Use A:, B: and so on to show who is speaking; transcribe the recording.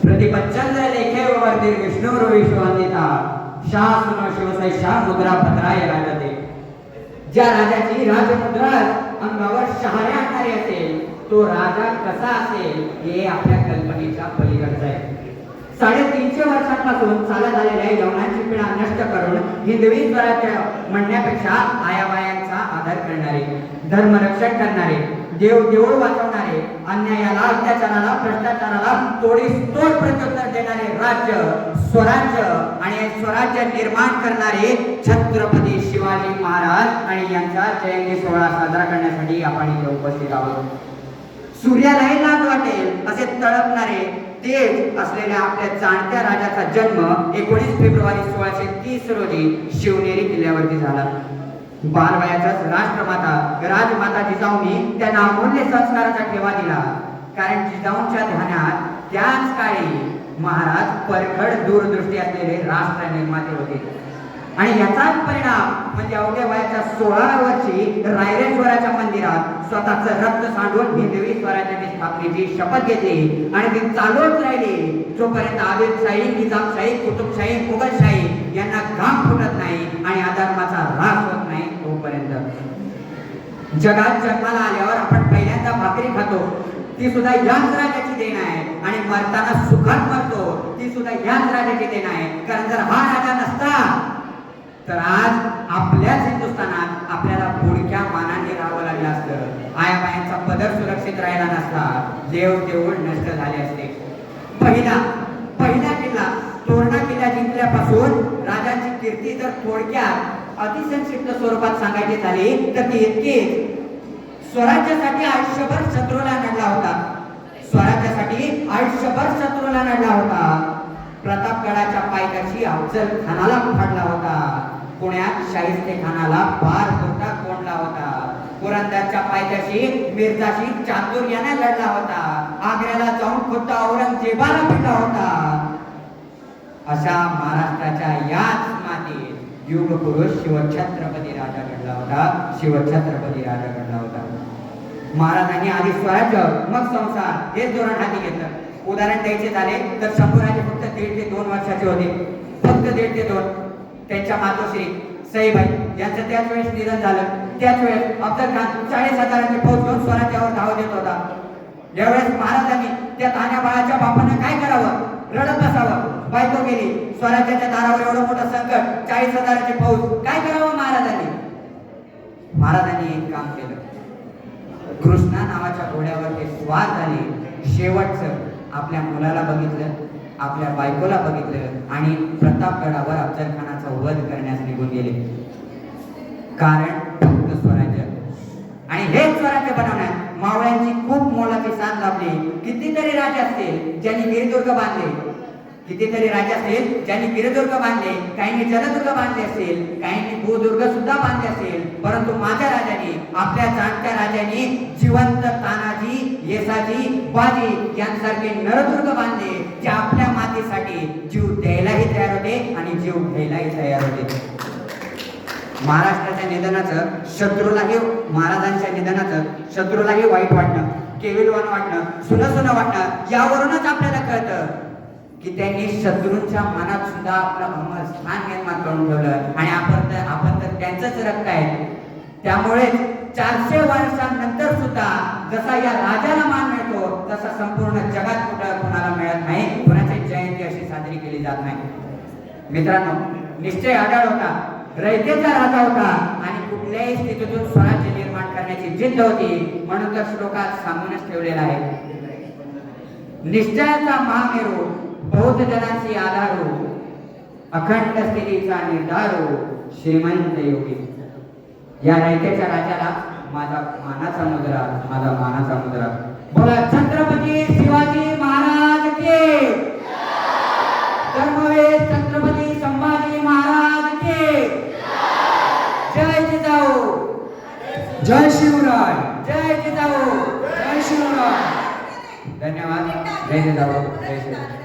A: प्रतिपच्चंद्र लेखे वर्ती विष्णुर विश्ववंदिता शासन शिवसैषा मुद्रा पत्राय राजते. ज्या राजाची राजमुद्रा अंगावर शहारे आणणारी असेल तो राजा कसा असेल हे आपल्या कल्पनेच्या पलीकडचं आहे. 350 वर्षांपासून चालत आलेल्या यवनांची पिढा नष्ट करून हिंदवी स्वराज्य म्हणण्यापेक्षा आयाबायांचा आदर करणारे, धर्मरक्षण करणारे, देव देऊळ वाचवणारे, अन्यायाला अत्याचाराला भ्रष्टाचाराला तोडीस तोड प्रत्युत्तर देणारे राज्य स्वराज्य आणि स्वराज्य निर्माण करणारे छत्रपती शिवाजी महाराज आणि यांचा जयंती सोहळा साजरा करण्यासाठी आपण इथे उपस्थित आहोत. सूर्यालाही लाज वाटेल असे तळपणारे तेज असलेल्या आपल्या जाणत्या राजाचा जन्म 19 फेब्रुवारी 1630 रोजी शिवनेरी किल्ल्यावरती झाला. बालवयाचाच राष्ट्रमाता राजमाता जिजाऊंनी त्यांना अमूल्य संस्काराचा ठेवा दिला. कारण जिजाऊंच्या ध्यानात त्याच काळी महाराज परखड दूरदृष्टी असलेले राष्ट्र निर्माते होते. आणि याचाच परिणाम म्हणजे अवघ्या वयाच्या 16व्या वर्षी रायरेश्वराच्या मंदिरात स्वतःचं रक्त सांडून हिंदवी स्वराज्याची स्थापनेची शपथ घेतली आणि ती चालूच राहिली जोपर्यंत आदिलशाही, निजामशाही, कुतुबशाही, मुघलशाही यांना घाम फुटत नाही आणि अधर्माचा ऱ्हास होत नाही तोपर्यंत. जगात जन्माला आल्यावर आपण पहिल्यांदा भाकरी खातो ती सुद्धा याच राजाची देण आहे आणि मरताना सुखात मरतो ती सुद्धा याच राजाची देण आहे. कारण जर हा राजा नसता तर आज आपल्याच हिंदुस्थानात आपल्याला पुढच्या मानाने राहावं लागलं असतं. आयाबायांचा पदर सुरक्षित राहिला नसता, देव देऊळ नष्ट झाले असते. पहिला किल्ला तोरणा किल्ला जिंकल्यापासून राजांची कीर्ती जर थोडक्यात अतिसंक्षिप्त स्वरूपात सांगायची झाली तर ती इतकीच, स्वराज्यासाठी आयुष्यभर शत्रूला लढला होता. स्वराज्यासाठी आयुष्यभर शत्रूला लढला होता. प्रतापगडाच्या पायथ्याशी अफजल खानाला फाडला होता. पुण्यात शाहिस्ते खानाला बार मोठा कोंडला होता. पुरंदरच्या पायथ्याशी मिर्जाशी चातुर्याने लढला होता. आग्र्याला जाऊन खुद्द औरंगजेबाला भिडला होता. अशा महाराष्ट्राच्या याच मातीत युगपुरुष शिवछत्रपती राजा घडला होता. शिवछत्रपती राजा घडला होता. महाराजांनी आधी स्वराज्य मग संसार हे धोरण हाती घेतलं. उदाहरण द्यायचे झाले तर शंभूराजे फक्त 1.5 ते 2 वर्षाचे होते. फक्त 1.5 ते 2. त्यांच्या मातोश्री सईबाई यांचं त्याच वेळेस निधन झालं. त्याच वेळेस अफजल खान 40,000ची फौज घेऊन स्वराज्यावर धाव देत होता. ज्यावेळेस महाराजांनी त्या तान्या बाळाच्या बापांना काय करावं, रडत बसावं, बायको गेली, स्वराज्याच्या दारावर एवढं मोठं संकट, 40,000ची फौज, काय करावं महाराजांनी? महाराजांनी एक काम केलं. कृष्णा नावाच्या घोड्यावर ते स्वार झाले. शेवटचं आपल्या मुलाला बघितलं, आपल्या बायकोला बघितलं आणि प्रतापगडावर अफजल खानाचा वध करण्यास निघून गेले. कारण फक्त स्वराज्य. आणि हे स्वराज्य बनवण्यात मावळ्यांची खूप मोलाची साथ लाभली. कितीतरी राजे असतील ज्यांनी गिरिदुर्ग बांधले, कितीतरी राजे असतील ज्यांनी गिरिदुर्ग बांधले, काहींनी जलदुर्ग बांधले असेल, काहींनी भूदुर्ग सुद्धा बांधले असेल. परंतु माझ्या राजाने, आपल्या जाणत्या राजाने जिवंत तानाजी, येसाजी, बाजी यांसारखे नरदुर्ग बांधले जे आपल्या मातीसाठी जीव द्यायलाही तयार होते आणि जीव घ्यायलाही तयार होते. महाराष्ट्राच्या निधनाचं शत्रूलाही, महाराजांच्या निधनाचं शत्रूलाही वाईट वाटणं, केविलवान वाटणं, सुनं वाटणं यावरूनच आपल्याला कळतं की त्यांनी शत्रूंच्या मनात सुद्धा आपलं अमर स्थान निर्माण करून ठेवलं आणि आपण तर त्यांचंच रक्त आहे. त्यामुळे 400 वर्षांनंतर सुद्धा जसा या राजाला मान मिळतो तसा संपूर्ण जगात कुठं कोणाला मिळत नाही. कोणाची जयंती अशी साजरी केली जात नाही. मित्रांनो, निश्चय आढळ होता, रयतेचा राजा होता आणि कुठल्याही स्थितीतून स्वराज्य निर्माण करण्याची जिद्द होती. म्हणून तर श्लोकात सांगूनच ठेवलेला आहे, निश्चयाचा महामेरू, बौद्ध जनांची आधारू, अखंड स्थितीचा निर्धारू, श्रीमंत योगी. या रयतेच्या राजाला माझा मानाचा मुद्रा, माझा मानाचा मुद्रा. बोला छत्रपती शिवाजी महाराज के, धर्मवीर छत्रपती संभाजी महाराज के. जय जिजाऊ,
B: जय शिवराय,
A: जय जिजाऊ,
B: जय शिवराय.
A: धन्यवाद. जय जिजाऊ, जय शिवराय.